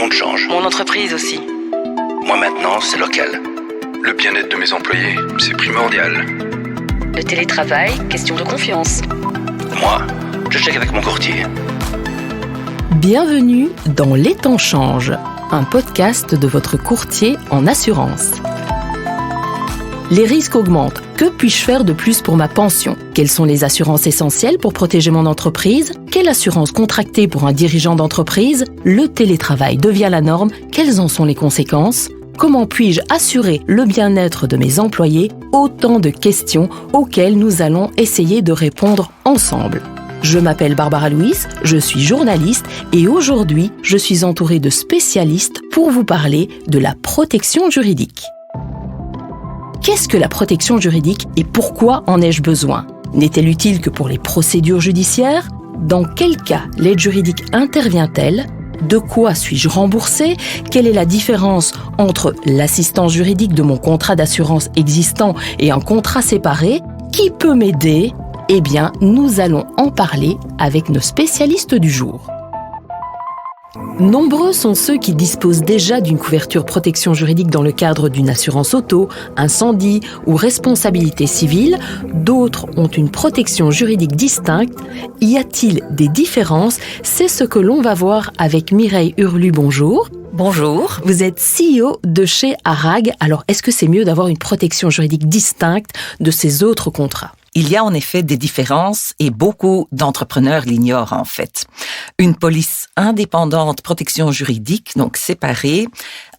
monde change. Mon entreprise aussi. Moi maintenant, c'est local. Le bien-être de mes employés, c'est primordial. Le télétravail, question de confiance. Moi, je check avec mon courtier. Bienvenue dans Les temps changent, un podcast de votre courtier en assurance. Les risques augmentent. Que puis-je faire de plus pour ma pension ? Quelles sont les assurances essentielles pour protéger mon entreprise ? Quelle assurance contracter pour un dirigeant d'entreprise ? Le télétravail devient la norme. Quelles en sont les conséquences ? Comment puis-je assurer le bien-être de mes employés ? Autant de questions auxquelles nous allons essayer de répondre ensemble. Je m'appelle Barbara Louis, je suis journaliste et aujourd'hui, je suis entourée de spécialistes pour vous parler de la protection juridique. Qu'est-ce que la protection juridique et pourquoi en ai-je besoin ? N'est-elle utile que pour les procédures judiciaires ? Dans quel cas l'aide juridique intervient-elle ? De quoi suis-je remboursé ? Quelle est la différence entre l'assistance juridique de mon contrat d'assurance existant et un contrat séparé ? Qui peut m'aider ? Eh bien, nous allons en parler avec nos spécialistes du jour. Nombreux sont ceux qui disposent déjà d'une couverture protection juridique dans le cadre d'une assurance auto, incendie ou responsabilité civile. D'autres ont une protection juridique distincte. Y a-t-il des différences ? C'est ce que l'on va voir avec Mireille Hurlu. Bonjour. Bonjour. Vous êtes CEO de chez ARAG. Alors, est-ce que c'est mieux d'avoir une protection juridique distincte de ces autres contrats ? Il y a en effet des différences et beaucoup d'entrepreneurs l'ignorent en fait. Une police indépendante protection juridique, donc séparée,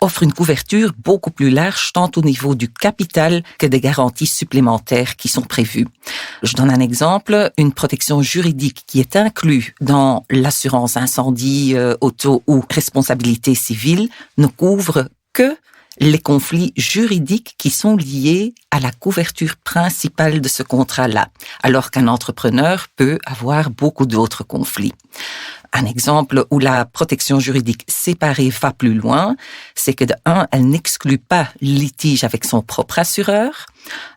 offre une couverture beaucoup plus large tant au niveau du capital que des garanties supplémentaires qui sont prévues. Je donne un exemple, une protection juridique qui est inclue dans l'assurance incendie, auto ou responsabilité civile ne couvre que les conflits juridiques qui sont liés à la couverture principale de ce contrat-là, alors qu'un entrepreneur peut avoir beaucoup d'autres conflits. Un exemple où la protection juridique séparée va plus loin, c'est que de un, elle n'exclut pas le litige avec son propre assureur.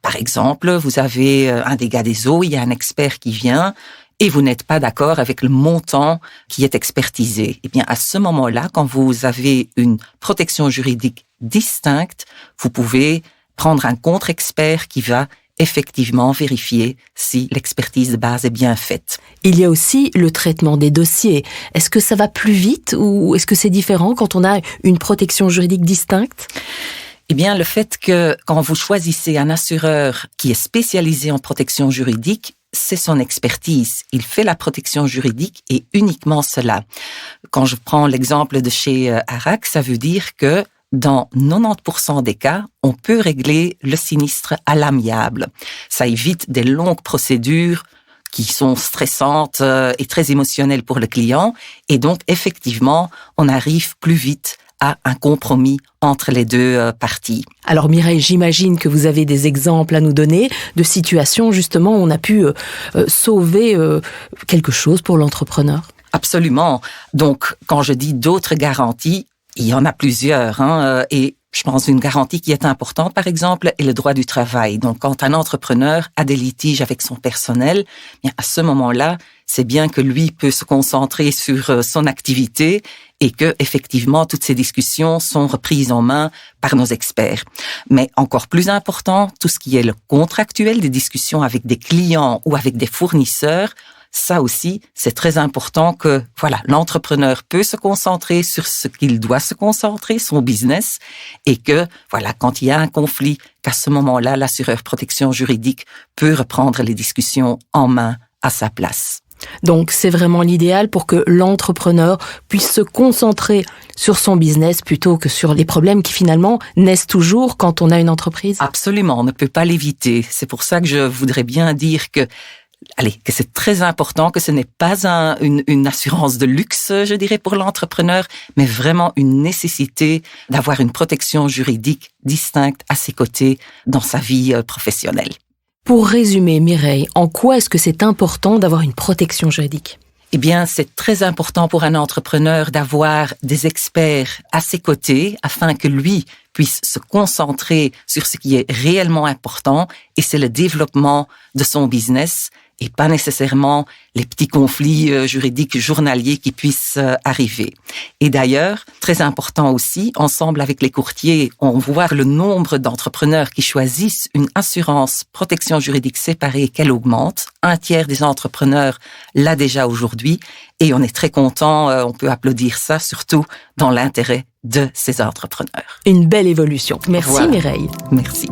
Par exemple, vous avez un dégât des eaux, il y a un expert qui vient, et vous n'êtes pas d'accord avec le montant qui est expertisé. Eh bien, à ce moment-là, quand vous avez une protection juridique distincte, vous pouvez prendre un contre-expert qui va effectivement vérifier si l'expertise de base est bien faite. Il y a aussi le traitement des dossiers. Est-ce que ça va plus vite ou est-ce que c'est différent quand on a une protection juridique distincte ? Eh bien, le fait que quand vous choisissez un assureur qui est spécialisé en protection juridique, c'est son expertise. Il fait la protection juridique et uniquement cela. Quand je prends l'exemple de chez ARAG, ça veut dire que dans 90% des cas, on peut régler le sinistre à l'amiable. Ça évite des longues procédures qui sont stressantes et très émotionnelles pour le client. Et donc, effectivement, on arrive plus vite à un compromis entre les deux parties. Alors Mireille, j'imagine que vous avez des exemples à nous donner de situations justement où on a pu sauver quelque chose pour l'entrepreneur. Absolument. Donc, quand je dis d'autres garanties, il y en a plusieurs, et je pense une garantie qui est importante, par exemple, est le droit du travail. Donc, quand un entrepreneur a des litiges avec son personnel, bien à ce moment-là, c'est bien que lui peut se concentrer sur son activité et que, effectivement, toutes ces discussions sont reprises en main par nos experts. Mais encore plus important, tout ce qui est le contractuel, des discussions avec des clients ou avec des fournisseurs, ça aussi, c'est très important que, l'entrepreneur peut se concentrer sur ce qu'il doit se concentrer, son business, et que, quand il y a un conflit, qu'à ce moment-là, l'assureur protection juridique peut reprendre les discussions en main à sa place. Donc, c'est vraiment l'idéal pour que l'entrepreneur puisse se concentrer sur son business plutôt que sur les problèmes qui finalement naissent toujours quand on a une entreprise. Absolument, on ne peut pas l'éviter. C'est pour ça que je voudrais bien dire que c'est très important, que ce n'est pas une assurance de luxe, je dirais, pour l'entrepreneur, mais vraiment une nécessité d'avoir une protection juridique distincte à ses côtés dans sa vie professionnelle. Pour résumer, Mireille, en quoi est-ce que c'est important d'avoir une protection juridique ? Eh bien, c'est très important pour un entrepreneur d'avoir des experts à ses côtés afin que lui puisse se concentrer sur ce qui est réellement important, et c'est le développement de son business et pas nécessairement les petits conflits juridiques journaliers qui puissent arriver. Et d'ailleurs, très important aussi, ensemble avec les courtiers, on voit le nombre d'entrepreneurs qui choisissent une assurance protection juridique séparée qu'elle augmente. 1/3 des entrepreneurs l'a déjà aujourd'hui et on est très content, on peut applaudir ça, surtout dans l'intérêt de ces entrepreneurs. Une belle évolution. Merci Voilà. Mireille. Merci.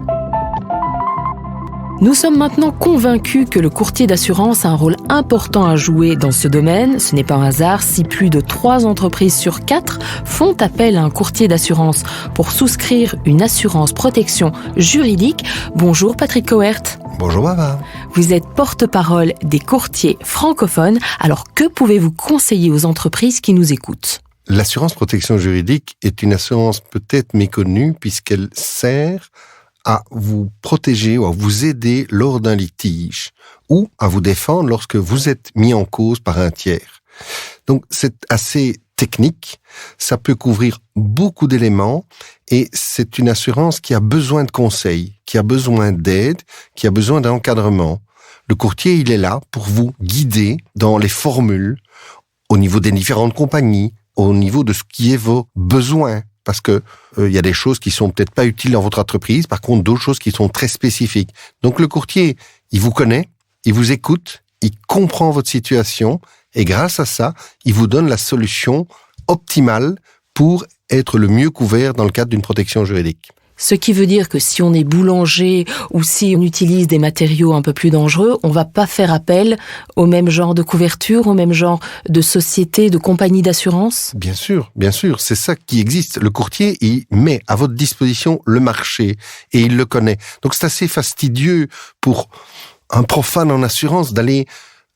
Nous sommes maintenant convaincus que le courtier d'assurance a un rôle important à jouer dans ce domaine. Ce n'est pas un hasard si plus de 3 entreprises sur 4 font appel à un courtier d'assurance pour souscrire une assurance protection juridique. Bonjour Patrick Cohert. Bonjour Barbara. Vous êtes porte-parole des courtiers francophones. Alors que pouvez-vous conseiller aux entreprises qui nous écoutent ? L'assurance protection juridique est une assurance peut-être méconnue puisqu'elle sert à vous protéger ou à vous aider lors d'un litige ou à vous défendre lorsque vous êtes mis en cause par un tiers. Donc c'est assez technique, ça peut couvrir beaucoup d'éléments et c'est une assurance qui a besoin de conseils, qui a besoin d'aide, qui a besoin d'encadrement. Le courtier, il est là pour vous guider dans les formules au niveau des différentes compagnies, au niveau de ce qui est vos besoins. Parce que y a des choses qui sont peut-être pas utiles dans votre entreprise, par contre d'autres choses qui sont très spécifiques. Donc le courtier, il vous connaît, il vous écoute, il comprend votre situation et grâce à ça, il vous donne la solution optimale pour être le mieux couvert dans le cadre d'une protection juridique. Ce qui veut dire que si on est boulanger ou si on utilise des matériaux un peu plus dangereux, on va pas faire appel au même genre de couverture, au même genre de société, de compagnie d'assurance ? Bien sûr, c'est ça qui existe. Le courtier, il met à votre disposition le marché et il le connaît. Donc c'est assez fastidieux pour un profane en assurance d'aller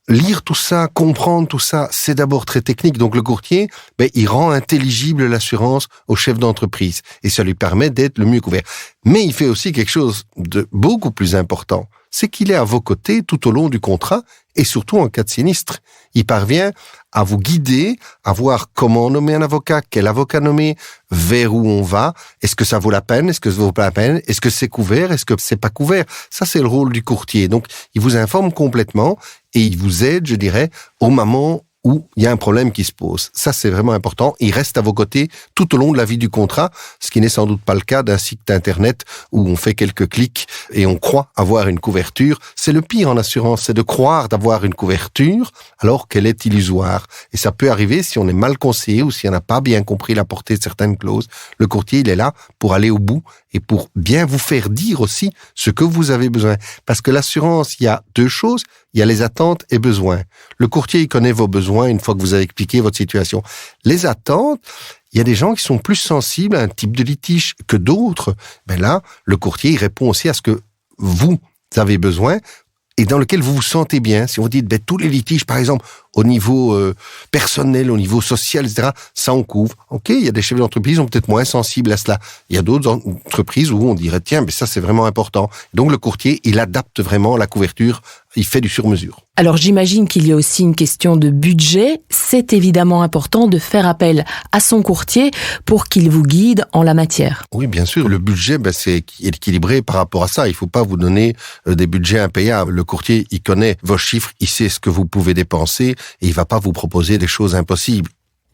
lire tout ça, comprendre tout ça, c'est d'abord très technique. Donc le courtier, il rend intelligible l'assurance au chef d'entreprise et ça lui permet d'être le mieux couvert. Mais il fait aussi quelque chose de beaucoup plus important, c'est qu'il est à vos côtés tout au long du contrat et surtout en cas de sinistre. Il parvient à vous guider, à voir comment nommer un avocat, quel avocat nommer, vers où on va, est-ce que ça vaut la peine, est-ce que ça vaut pas la peine, est-ce que c'est couvert, est-ce que c'est pas couvert. Ça, c'est le rôle du courtier. Donc, il vous informe complètement et il vous aide, je dirais, au moment où il y a un problème qui se pose. Ça, c'est vraiment important. Il reste à vos côtés tout au long de la vie du contrat, ce qui n'est sans doute pas le cas d'un site internet où on fait quelques clics et on croit avoir une couverture. C'est le pire en assurance, c'est de croire d'avoir une couverture alors qu'elle est illusoire. Et ça peut arriver si on est mal conseillé ou si on n'a pas bien compris la portée de certaines clauses. Le courtier, il est là pour aller au bout et pour bien vous faire dire aussi ce que vous avez besoin. Parce que l'assurance, il y a 2 choses. Il y a les attentes et besoins. Le courtier, il connaît vos besoins une fois que vous avez expliqué votre situation. Les attentes, il y a des gens qui sont plus sensibles à un type de litige que d'autres. Là, le courtier, il répond aussi à ce que vous avez besoin et dans lequel vous vous sentez bien. Si on vous dit, tous les litiges, par exemple, au niveau personnel, au niveau social, etc., ça on couvre. Ok, il y a des chefs d'entreprise qui sont peut-être moins sensibles à cela. Il y a d'autres entreprises où on dirait, tiens, mais ça c'est vraiment important. Donc le courtier, il adapte vraiment la couverture, il fait du sur-mesure. Alors j'imagine qu'il y a aussi une question de budget. C'est évidemment important de faire appel à son courtier pour qu'il vous guide en la matière. Oui, bien sûr. Le budget, c'est équilibré par rapport à ça. Il ne faut pas vous donner des budgets impayables. Le courtier, il connaît vos chiffres, il sait ce que vous pouvez dépenser et il ne va pas vous proposer des choses impossibles.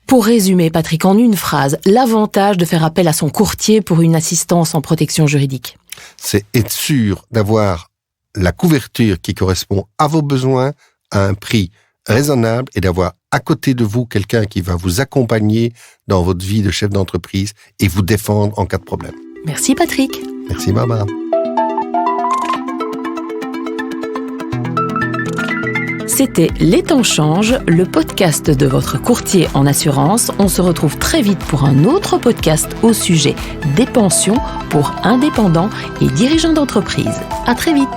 Pour résumer, Patrick, en une phrase, l'avantage de faire appel à son courtier pour une assistance en protection juridique. C'est être sûr d'avoir la couverture qui correspond à vos besoins à un prix raisonnable et d'avoir à côté de vous quelqu'un qui va vous accompagner dans votre vie de chef d'entreprise et vous défendre en cas de problème. Merci Patrick. Merci Barbara. C'était Les temps changent, le podcast de votre courtier en assurance. On se retrouve très vite pour un autre podcast au sujet des pensions pour indépendants et dirigeants d'entreprise. À très vite.